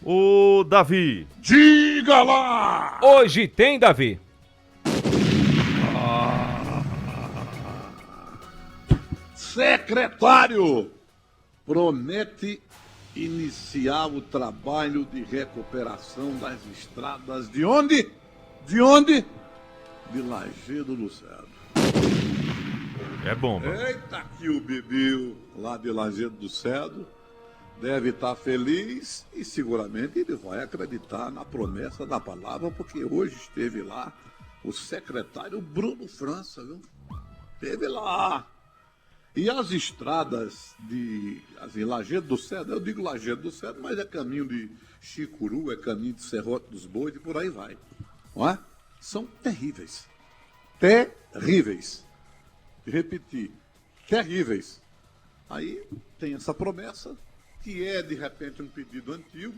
Ô, Davi. Diga lá! Hoje tem, Davi. Secretário promete iniciar o trabalho de recuperação das estradas de onde? De onde? De Lajedo do Cedro. É bomba. Eita, que o Bibiu lá de Lajedo do Cedro deve estar feliz e seguramente ele vai acreditar na promessa da palavra, porque hoje esteve lá o secretário Bruno França, viu? Esteve lá. E as estradas de Lajedo do Cedro, eu digo Lajedo do Cedro, mas é caminho de Chicuru, é caminho de Serrote dos Bois e por aí vai. Não é? São terríveis. Terríveis. Repetir, terríveis. Aí tem essa promessa, que é de repente um pedido antigo,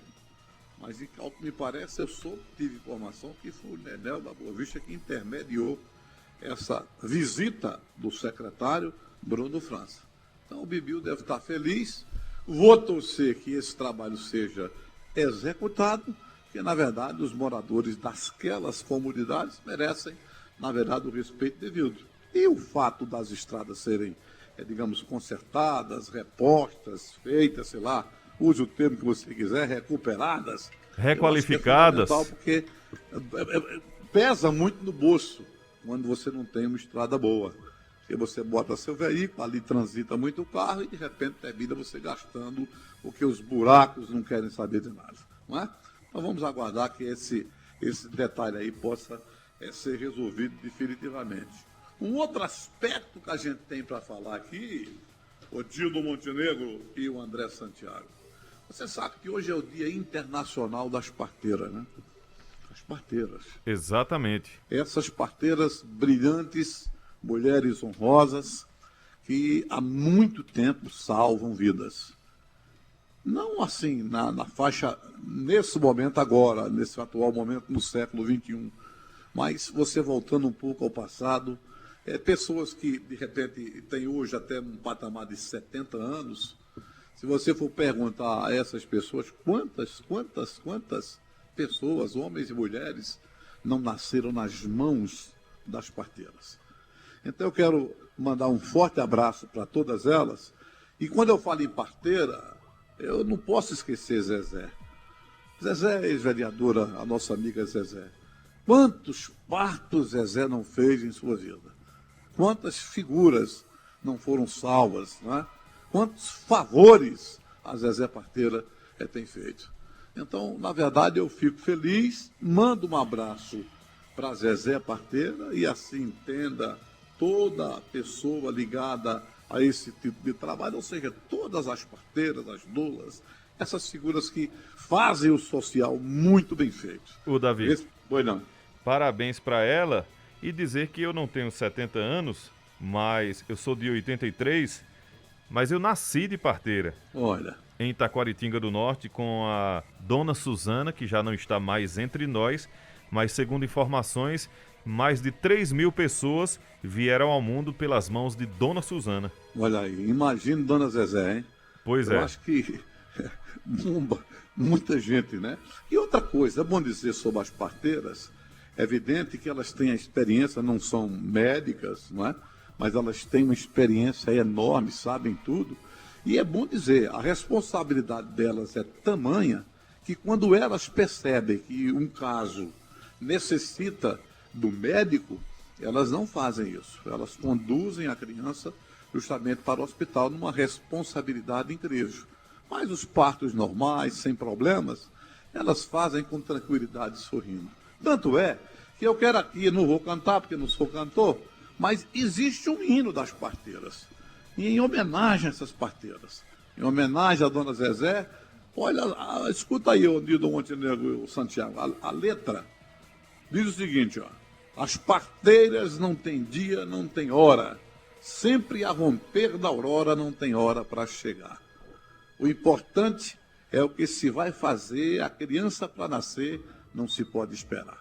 mas ao que me parece, eu tive informação que foi o Nenel da Boa Vista que intermediou essa visita do secretário Bruno França. Então o Bibiu deve estar feliz. Vou torcer que esse trabalho seja executado, porque na verdade os moradores daquelas comunidades merecem, na verdade, o respeito devido. E o fato das estradas serem, digamos, consertadas, repostas, feitas, sei lá, use o termo que você quiser, recuperadas, requalificadas, porque pesa muito no bolso quando você não tem uma estrada boa. Porque você bota seu veículo, ali transita muito o carro e de repente termina você gastando, porque os buracos não querem saber de nada. Não é? Então vamos aguardar que esse detalhe aí possa ser resolvido definitivamente. Um outro aspecto que a gente tem para falar aqui, o Dildo Montenegro e o André Santiago. Você sabe que hoje é o Dia Internacional das Parteiras, né? As parteiras. Exatamente. Essas parteiras brilhantes, mulheres honrosas, que há muito tempo salvam vidas. Não assim na faixa, nesse momento agora, nesse atual momento no século XXI, mas você voltando um pouco ao passado, pessoas que de repente têm hoje até um patamar de 70 anos, se você for perguntar a essas pessoas quantas pessoas, homens e mulheres, não nasceram nas mãos das parteiras. Então eu quero mandar um forte abraço para todas elas. E quando eu falo em parteira, eu não posso esquecer Zezé. Zezé, ex-vereadora, a nossa amiga Zezé. Quantos partos Zezé não fez em sua vida? Quantas figuras não foram salvas, não é? Quantos favores a Zezé Parteira tem feito. Então, na verdade, eu fico feliz, mando um abraço para Zezé Parteira e assim entenda toda pessoa ligada a esse tipo de trabalho, ou seja, todas as parteiras, as doulas, essas figuras que fazem o social muito bem feito. O Davi, Pois não. parabéns para ela e dizer que eu não tenho 70 anos, mas eu sou de 83, mas eu nasci de parteira. Olha. Em Taquaritinga do Norte, com a dona Suzana, que já não está mais entre nós, mas segundo informações, mais de 3.000 pessoas vieram ao mundo pelas mãos de dona Suzana. Olha aí, imagine dona Zezé, hein? Pois Eu é. acho que muita gente, né? E outra coisa, é bom dizer sobre as parteiras, é evidente que elas têm a experiência, não são médicas, não é? Mas elas têm uma experiência enorme, sabem tudo. E é bom dizer, a responsabilidade delas é tamanha que quando elas percebem que um caso necessita do médico, elas não fazem isso. Elas conduzem a criança justamente para o hospital numa responsabilidade incrível. Mas os partos normais, sem problemas, elas fazem com tranquilidade, sorrindo. Tanto é que eu quero aqui, não vou cantar porque não sou cantor, mas existe um hino das parteiras. E em homenagem a essas parteiras, em homenagem à dona Zezé, olha, escuta aí, o Nildo Montenegro e o Santiago, a letra diz o seguinte, ó: as parteiras não têm dia, não tem hora, sempre a romper da aurora não tem hora para chegar. O importante é o que se vai fazer, a criança para nascer não se pode esperar.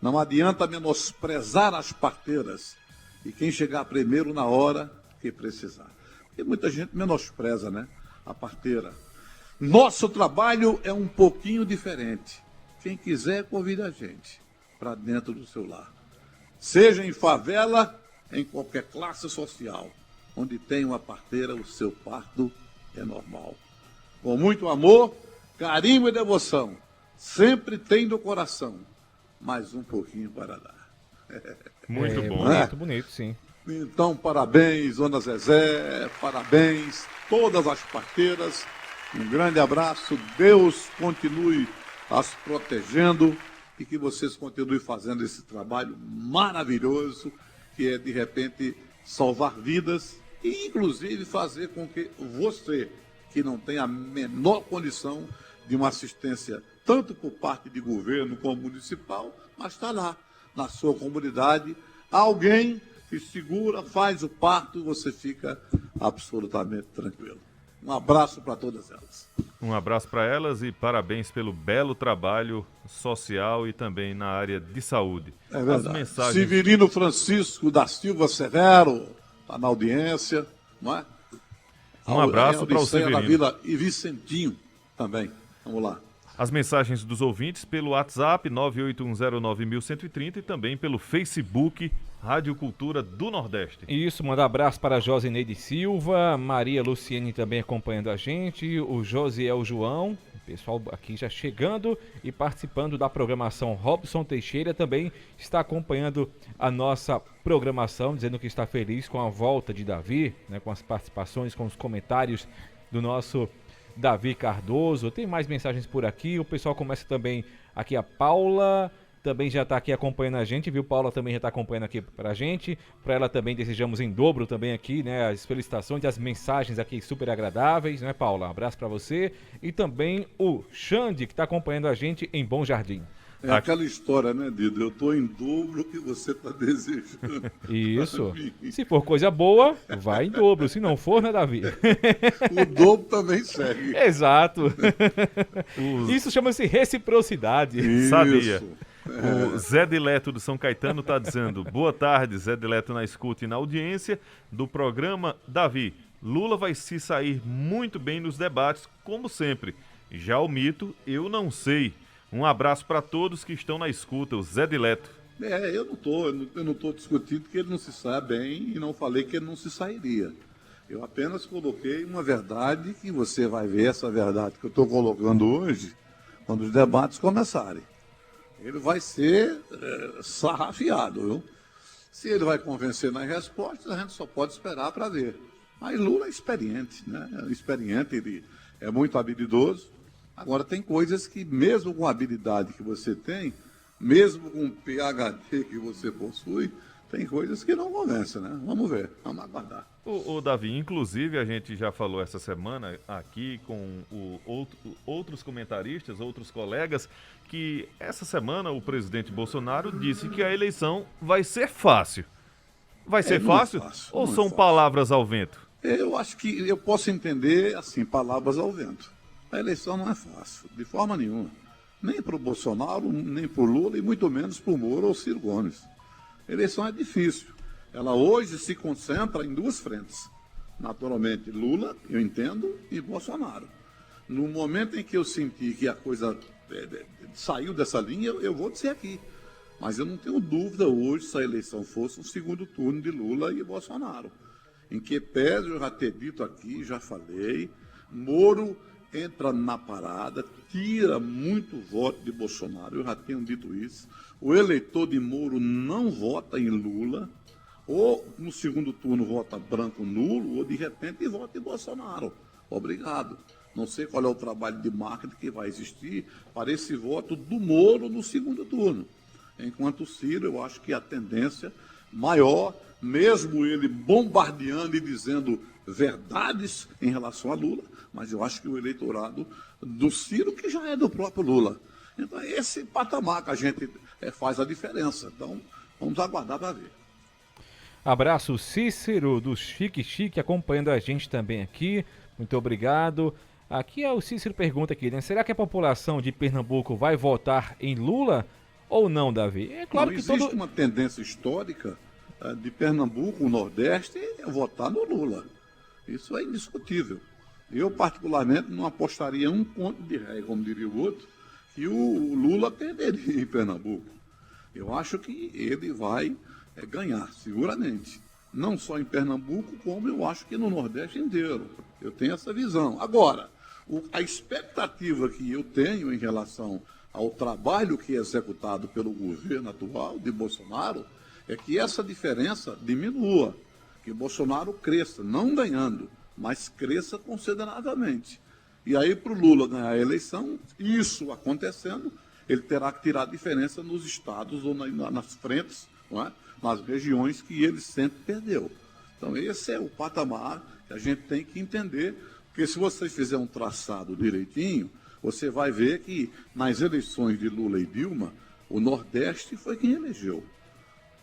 Não adianta menosprezar as parteiras e quem chegar primeiro na hora que precisar. Porque muita gente menospreza, né, a parteira. Nosso trabalho é um pouquinho diferente. Quem quiser, convida a gente para dentro do seu lar. Seja em favela, em qualquer classe social, onde tem uma parteira, o seu parto é normal. Com muito amor, carinho e devoção, sempre tem do coração, mais um pouquinho para dar. Muito bom. Bonito, bonito, sim. Então, parabéns, Dona Zezé, parabéns, todas as parteiras, um grande abraço, Deus continue as protegendo e que vocês continuem fazendo esse trabalho maravilhoso, que é, de repente, salvar vidas e, inclusive, fazer com que você, que não tem a menor condição de uma assistência, tanto por parte de governo como municipal, mas está lá, na sua comunidade, alguém que segura, faz o parto e você fica absolutamente tranquilo. Um abraço para todas elas. Um abraço para elas e parabéns pelo belo trabalho social e também na área de saúde. É verdade. As mensagens... Severino Francisco da Silva Severo está na audiência, não é? Um abraço para o Severino. Severino. Da Vila e Vicentinho também. Vamos lá. As mensagens dos ouvintes pelo WhatsApp 981091130 e também pelo Facebook Rádio Cultura do Nordeste. Isso, mandar abraço para a Josineide Silva, Maria Luciene também acompanhando a gente, o Josiel João, o pessoal aqui já chegando e participando da programação. Robson Teixeira também está acompanhando a nossa programação, dizendo que está feliz com a volta de Davi, né, com as participações, com os comentários do nosso Davi Cardoso. Tem mais mensagens por aqui, o pessoal começa também aqui, a Paula também já está aqui acompanhando a gente, viu? Paula também já está acompanhando aqui pra gente, para ela também desejamos em dobro também aqui, né, as felicitações, as mensagens aqui super agradáveis, né, Paula? Um abraço para você e também o Xande, que está acompanhando a gente em Bom Jardim. É aquela história, né, Dido? Eu estou em dobro que você está desejando. Isso. Se for coisa boa, vai em dobro. Se não for, né, Davi? O dobro também segue. Exato. Isso chama-se reciprocidade. Isso. Sabia. O Zé Dileto do São Caetano está dizendo: boa tarde, Zé Dileto na escuta e na audiência do programa. Davi, Lula vai se sair muito bem nos debates, como sempre. Já o mito, eu não sei. Um abraço para todos que estão na escuta, o Zé Dileto. Eu não tô discutindo que ele não se sai bem e não falei que ele não se sairia. Eu apenas coloquei uma verdade que você vai ver essa verdade que eu estou colocando hoje quando os debates começarem. Ele vai ser sarrafiado, viu? Se ele vai convencer nas respostas, a gente só pode esperar para ver. Mas Lula é experiente, né? Ele é muito habilidoso. Agora, tem coisas que, mesmo com a habilidade que você tem, mesmo com o PhD que você possui, tem coisas que não convencem, né? Vamos ver, vamos aguardar. O Davi, inclusive, a gente já falou essa semana aqui com outros comentaristas, outros colegas, que essa semana o presidente Bolsonaro disse que a eleição vai ser fácil. Vai ser fácil? Ou são palavras ao vento? Eu acho que eu posso entender, assim, palavras ao vento. A eleição não é fácil, de forma nenhuma. Nem para o Bolsonaro, nem para o Lula, e muito menos para o Moro ou Ciro Gomes. A eleição é difícil. Ela hoje se concentra em duas frentes. Naturalmente, Lula, eu entendo, e Bolsonaro. No momento em que eu senti que a coisa saiu dessa linha, eu vou dizer aqui. Mas eu não tenho dúvida hoje se a eleição fosse um segundo turno de Lula e Bolsonaro. Em que pese eu já ter dito aqui, já falei, Moro entra na parada, tira muito voto de Bolsonaro, eu já tenho dito isso. O eleitor de Moro não vota em Lula, ou no segundo turno vota branco nulo, ou de repente vota em Bolsonaro. Obrigado. Não sei qual é o trabalho de marketing que vai existir para esse voto do Moro no segundo turno. Enquanto o Ciro, eu acho que a tendência maior, mesmo ele bombardeando e dizendo verdades em relação a Lula, mas eu acho que o eleitorado do Ciro, que já é do próprio Lula. Então, é esse patamar que a gente faz a diferença. Então, vamos aguardar para ver. Abraço, Cícero, do Chique Chique, acompanhando a gente também aqui. Muito obrigado. Aqui o Cícero pergunta aqui, né? Será que a população de Pernambuco vai votar em Lula ou não, Davi? É claro que existe uma tendência histórica de Pernambuco, o Nordeste, votar no Lula. Isso é indiscutível. Eu, particularmente, não apostaria um conto de ré, como diria o outro, que o Lula perderia em Pernambuco. Eu acho que ele vai ganhar, seguramente. Não só em Pernambuco, como eu acho que no Nordeste inteiro. Eu tenho essa visão. Agora, a expectativa que eu tenho em relação ao trabalho que é executado pelo governo atual de Bolsonaro é que essa diferença diminua, que Bolsonaro cresça, não ganhando, mas cresça consideravelmente. E aí, para o Lula ganhar a eleição, isso acontecendo, ele terá que tirar a diferença nos estados ou nas frentes, não é? Nas regiões que ele sempre perdeu. Então, esse é o patamar que a gente tem que entender, porque se você fizer um traçado direitinho, você vai ver que nas eleições de Lula e Dilma, o Nordeste foi quem elegeu.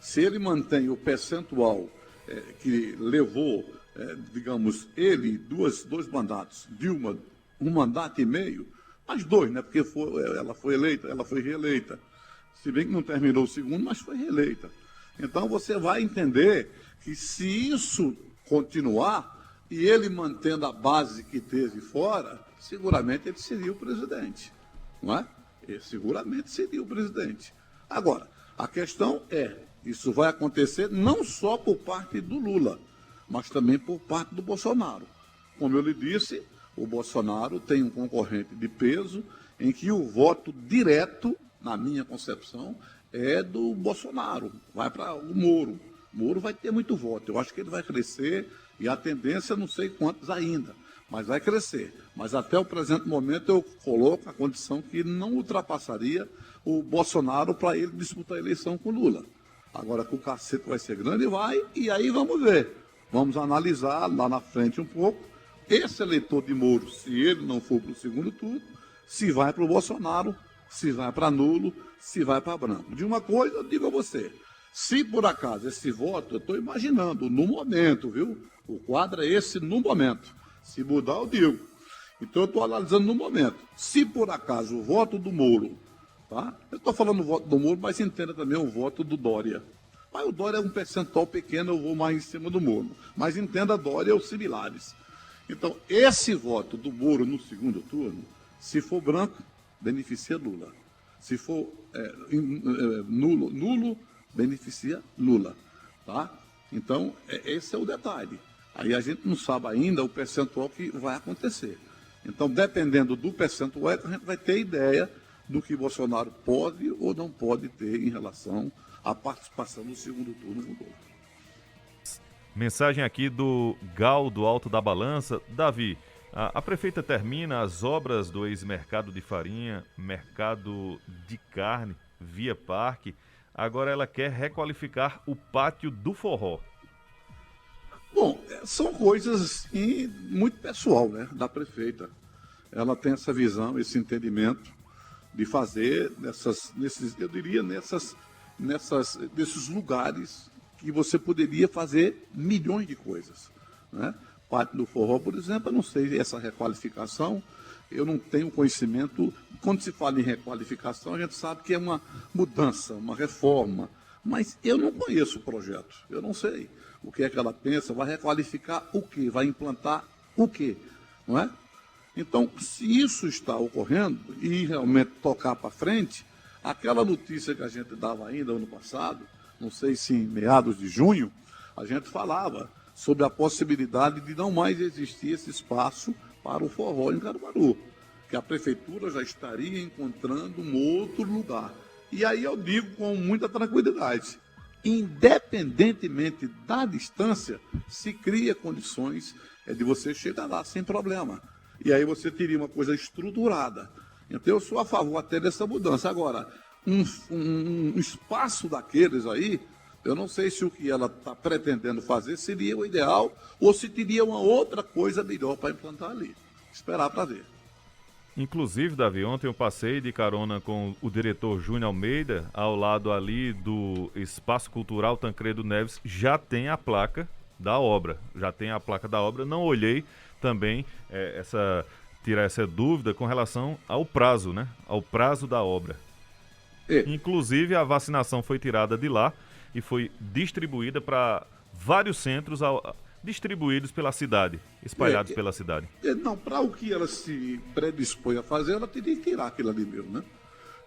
Se ele mantém o percentual que levou, digamos, ele dois mandatos, Dilma 1 mandato e meio, mais 2, né? Porque ela foi eleita, ela foi reeleita. Se bem que não terminou o segundo, mas foi reeleita. Então você vai entender que se isso continuar e ele mantendo a base que teve fora, seguramente ele seria o presidente, não é? Ele seguramente seria o presidente. Agora, a questão isso vai acontecer não só por parte do Lula, mas também por parte do Bolsonaro. Como eu lhe disse, o Bolsonaro tem um concorrente de peso em que o voto direto, na minha concepção, é do Bolsonaro, vai para o Moro. O Moro vai ter muito voto, eu acho que ele vai crescer e a tendência não sei quantos ainda, mas vai crescer. Mas até o presente momento eu coloco a condição que não ultrapassaria o Bolsonaro para ele disputar a eleição com o Lula. Agora que o cacete vai ser grande, vai, e aí vamos ver. Vamos analisar lá na frente um pouco. Esse eleitor de Moro, se ele não for para o segundo turno, se vai para o Bolsonaro, se vai para nulo, se vai para branco. De uma coisa, eu digo a você, se por acaso esse voto, eu estou imaginando, no momento, viu? O quadro é esse no momento. Se mudar, eu digo. Então eu estou analisando no momento. Se por acaso o voto do Moro, tá? Eu estou falando o voto do Moro, mas entenda também o voto do Dória. Mas o Dória é um percentual pequeno, eu vou mais em cima do Moro. Mas entenda Dória os similares. Então, esse voto do Moro no segundo turno, se for branco, beneficia Lula. Se for nulo, beneficia Lula. Tá? Então, esse é o detalhe. Aí a gente não sabe ainda o percentual que vai acontecer. Então, dependendo do percentual, a gente vai ter ideia do que Bolsonaro pode ou não pode ter em relação à participação no segundo turno do Lula. Mensagem aqui do Gal do Alto da Balança. Davi, a prefeita termina as obras do ex-mercado de farinha, mercado de carne, via parque. Agora ela quer requalificar o pátio do forró. Bom, são coisas assim, muito pessoal, né, da prefeita. Ela tem essa visão, esse entendimento de fazer nesses lugares que você poderia fazer milhões de coisas, né? Parte do forró, por exemplo, eu não sei essa requalificação, eu não tenho conhecimento. Quando se fala em requalificação, a gente sabe que é uma mudança, uma reforma, mas eu não conheço o projeto, eu não sei o que é que ela pensa, vai requalificar o quê? Vai implantar o quê? Não é? Então, se isso está ocorrendo e realmente tocar para frente, aquela notícia que a gente dava ainda ano passado, não sei se em meados de junho, a gente falava sobre a possibilidade de não mais existir esse espaço para o forró em Caruaru, que a prefeitura já estaria encontrando um outro lugar. E aí eu digo com muita tranquilidade, independentemente da distância, se cria condições de você chegar lá sem problema. E aí você teria uma coisa estruturada. Então eu sou a favor até dessa mudança. Agora, um espaço daqueles aí, eu não sei se o que ela está pretendendo fazer seria o ideal ou se teria uma outra coisa melhor para implantar ali. Esperar para ver. Inclusive, Davi, ontem eu passei de carona com o diretor Júnior Almeida, ao lado ali do Espaço Cultural Tancredo Neves, já tem a placa da obra. Não olhei também tirar essa dúvida com relação ao prazo, né? Ao prazo da obra. Inclusive, a vacinação foi tirada de lá e foi distribuída para vários centros distribuídos pela cidade, espalhados pela cidade. Não, para o que ela se predispõe a fazer, ela teria que tirar aquilo ali mesmo, né?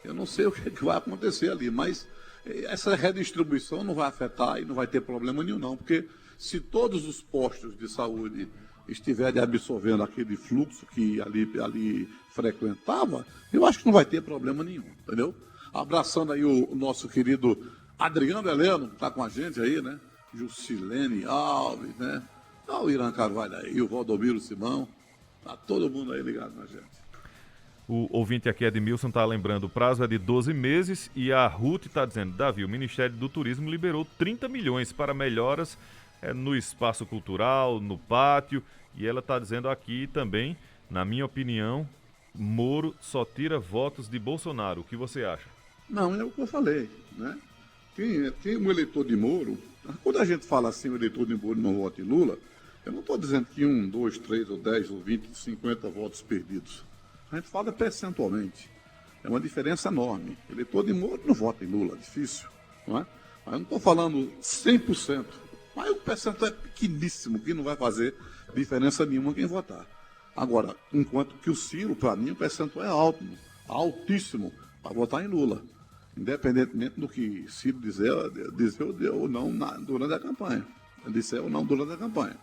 Eu não sei o que vai acontecer ali, mas essa redistribuição não vai afetar e não vai ter problema nenhum, não, porque se todos os postos de saúde estiverem absorvendo aquele fluxo que ali frequentava, eu acho que não vai ter problema nenhum, entendeu? Abraçando aí o nosso querido Adriano Heleno, que está com a gente aí, né? Jusilene Alves, né? Tá o Irã Carvalho aí, o Valdomiro Simão, tá todo mundo aí ligado na gente. O ouvinte aqui, Edmilson, está lembrando, o prazo é de 12 meses e a Ruth está dizendo, Davi, o Ministério do Turismo liberou 30 milhões para melhoras no espaço cultural, no pátio, e ela está dizendo aqui também, na minha opinião, Moro só tira votos de Bolsonaro. O que você acha? Não, é o que eu falei, né? Tem um eleitor de Moro, quando a gente fala assim, o eleitor de Moro não vota em Lula, eu não estou dizendo que 1, 2, 3, ou 10, ou 20, 50 votos perdidos. A gente fala percentualmente. É uma diferença enorme. O eleitor de Moro não vota em Lula, é difícil, não é? Mas eu não estou falando 100%. Mas o percentual é pequeníssimo, que não vai fazer diferença nenhuma quem votar. Agora, enquanto que o Ciro, para mim, o percentual é alto, altíssimo, para votar em Lula. Independentemente do que Ciro dizer ou não durante a campanha. Disser ou não durante a campanha.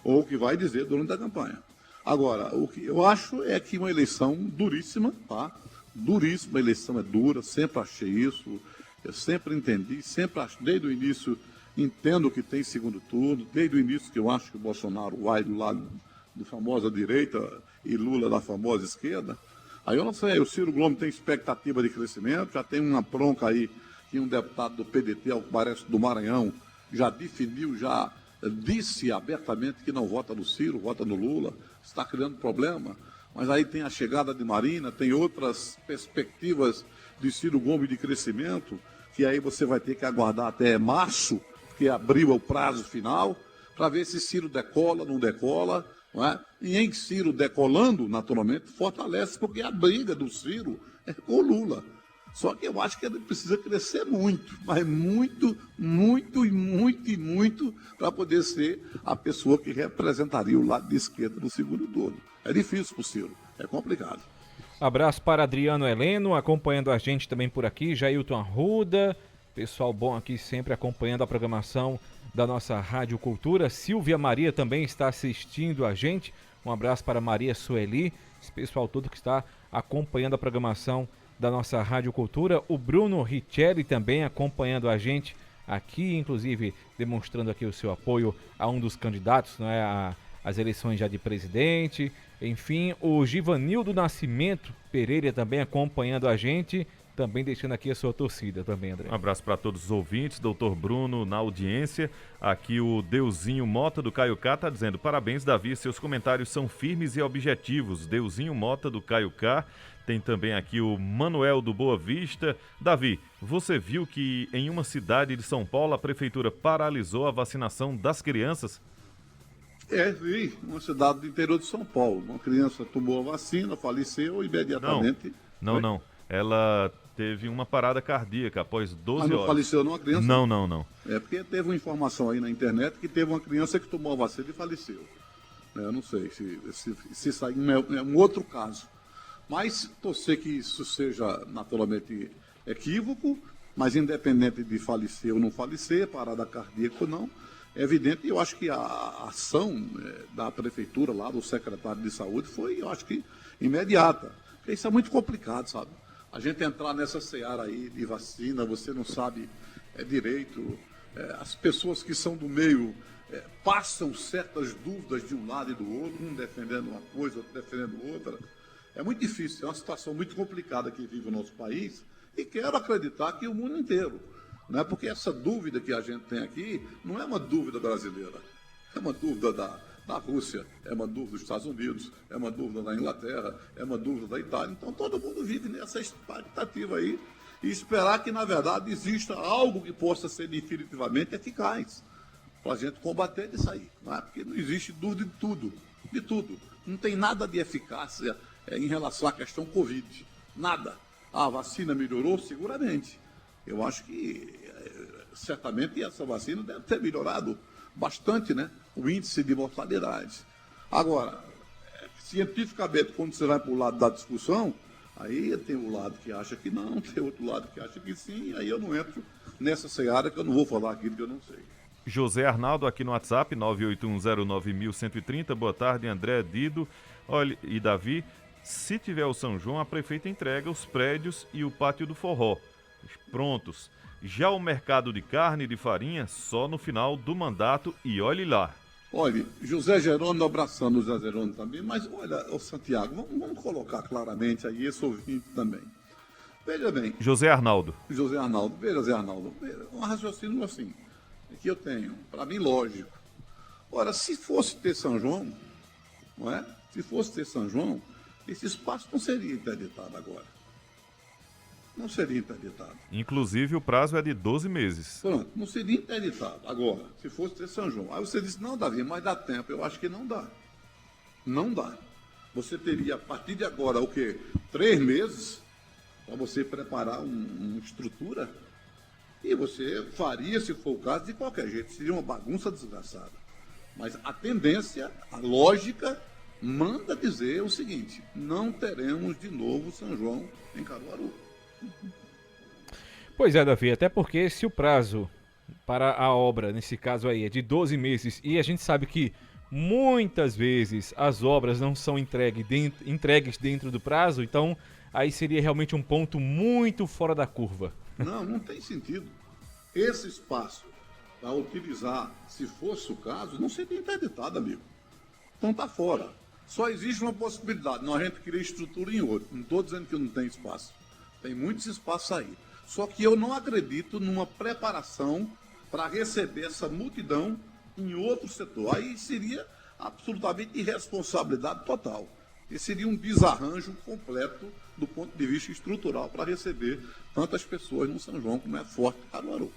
Ou o que vai dizer durante a campanha. Agora, o que eu acho é que uma eleição duríssima, tá? Duríssima, a eleição é dura, sempre achei isso, eu sempre entendi, sempre achei, desde o início, entendo que tem segundo turno, desde o início que eu acho que o Bolsonaro vai do lado da famosa direita e Lula da famosa esquerda. Aí eu não sei, o Ciro Gomes tem expectativa de crescimento, já tem uma bronca aí, que um deputado do PDT, ao que parece do Maranhão, já definiu, já disse abertamente que não vota no Ciro, vota no Lula, está criando problema. Mas aí tem a chegada de Marina, tem outras perspectivas de Ciro Gomes de crescimento, que aí você vai ter que aguardar até março, porque abriu o prazo final, para ver se Ciro decola, não decola, não é? E em Ciro decolando, naturalmente, fortalece, porque a briga do Ciro é com o Lula. Só que eu acho que ele precisa crescer muito, mas muito, muito e muito e muito para poder ser a pessoa que representaria o lado de esquerda no segundo turno. É difícil para o Ciro, é complicado. Abraço para Adriano Heleno, acompanhando a gente também por aqui, Jailton Arruda, pessoal bom aqui sempre acompanhando a programação da nossa Rádio Cultura. Silvia Maria também está assistindo a gente, um abraço para Maria Sueli, esse pessoal todo que está acompanhando a programação da nossa Rádio Cultura. O Bruno Richelli também acompanhando a gente aqui, inclusive demonstrando aqui o seu apoio a um dos candidatos, não é, às eleições já de presidente. Enfim, o Givanildo Nascimento Pereira também acompanhando a gente, também deixando aqui a sua torcida também, André. Um abraço para todos os ouvintes, doutor Bruno na audiência. Aqui o Deusinho Mota do Caiucá está dizendo, parabéns, Davi, seus comentários são firmes e objetivos. Deusinho Mota do Caiucá. Tem também aqui o Manuel do Boa Vista. Davi, você viu que em uma cidade de São Paulo a prefeitura paralisou a vacinação das crianças? Vi, uma cidade do interior de São Paulo. Uma criança tomou a vacina, faleceu imediatamente. Não. Ela teve uma parada cardíaca após 12 horas. Não faleceu não a criança? Não. É porque teve uma informação aí na internet que teve uma criança que tomou a vacina e faleceu. Eu não sei se isso aí é um outro caso. Mas torcer que isso seja naturalmente equívoco, mas independente de falecer ou não falecer, parada cardíaca ou não, é evidente, e eu acho que a ação da prefeitura lá, do secretário de saúde, foi, eu acho que, imediata. Porque isso é muito complicado, sabe? A gente entrar nessa seara aí de vacina, você não sabe direito, as pessoas que são do meio passam certas dúvidas de um lado e do outro, um defendendo uma coisa, outro defendendo outra. É muito difícil, é uma situação muito complicada que vive o nosso país e quero acreditar que o mundo inteiro. Né? Porque essa dúvida que a gente tem aqui não é uma dúvida brasileira, é uma dúvida da Rússia, é uma dúvida dos Estados Unidos, é uma dúvida da Inglaterra, é uma dúvida da Itália. Então todo mundo vive nessa expectativa aí e esperar que, na verdade, exista algo que possa ser definitivamente eficaz para a gente combater isso aí. Não é? Porque não existe dúvida de tudo. Não tem nada de eficácia em relação à questão Covid. Nada. A vacina melhorou? Seguramente. Eu acho que, certamente, essa vacina deve ter melhorado bastante, né? o índice de mortalidade. Agora, cientificamente, quando você vai para o lado da discussão, aí tem o lado que acha que não, tem outro lado que acha que sim, aí eu não entro nessa seara que eu não vou falar aquilo que eu não sei. José Arnaldo aqui no WhatsApp, 981091130. Boa tarde, André, Dido. Olha, e Davi, se tiver o São João, a prefeita entrega os prédios e o pátio do forró prontos. Já o mercado de carne e de farinha, só no final do mandato e olhe lá. Olha, José Jerônimo, abraçando o José Jerônimo também, mas olha, ô Santiago, vamos colocar claramente aí esse ouvinte também. Veja bem. José Arnaldo, veja, Zé Arnaldo, um raciocínio assim, que eu tenho, para mim, lógico. Ora, se fosse ter São João, não é? Se fosse ter São João, esse espaço não seria interditado agora. Não seria interditado. Inclusive, o prazo é de 12 meses. Pronto, não seria interditado. Agora, se fosse ter São João. Aí você disse, não, Davi, mas dá tempo. Eu acho que não dá. Não dá. Você teria, a partir de agora, o quê? 3 meses para você preparar uma estrutura e você faria, se for o caso, de qualquer jeito. Seria uma bagunça desgraçada. Mas a tendência, a lógica, manda dizer o seguinte, não teremos de novo São João em Caruaru. Pois é, Davi, até porque se o prazo para a obra, nesse caso aí, é de 12 meses e a gente sabe que muitas vezes as obras não são entregues dentro do prazo, então aí seria realmente um ponto muito fora da curva. Não tem sentido. Esse espaço para utilizar, se fosse o caso, não seria interditado, amigo. Então está fora. Só existe uma possibilidade, não a gente cria estrutura em outro. Não estou dizendo que não tem espaço. Tem muitos espaços aí. Só que eu não acredito numa preparação para receber essa multidão em outro setor. Aí seria absolutamente irresponsabilidade total. E seria um desarranjo completo do ponto de vista estrutural para receber tantas pessoas no São João como é Forte Caruaru.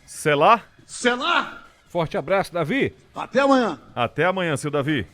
Selar? Selar! Forte abraço, Davi! Até amanhã! Até amanhã, seu Davi.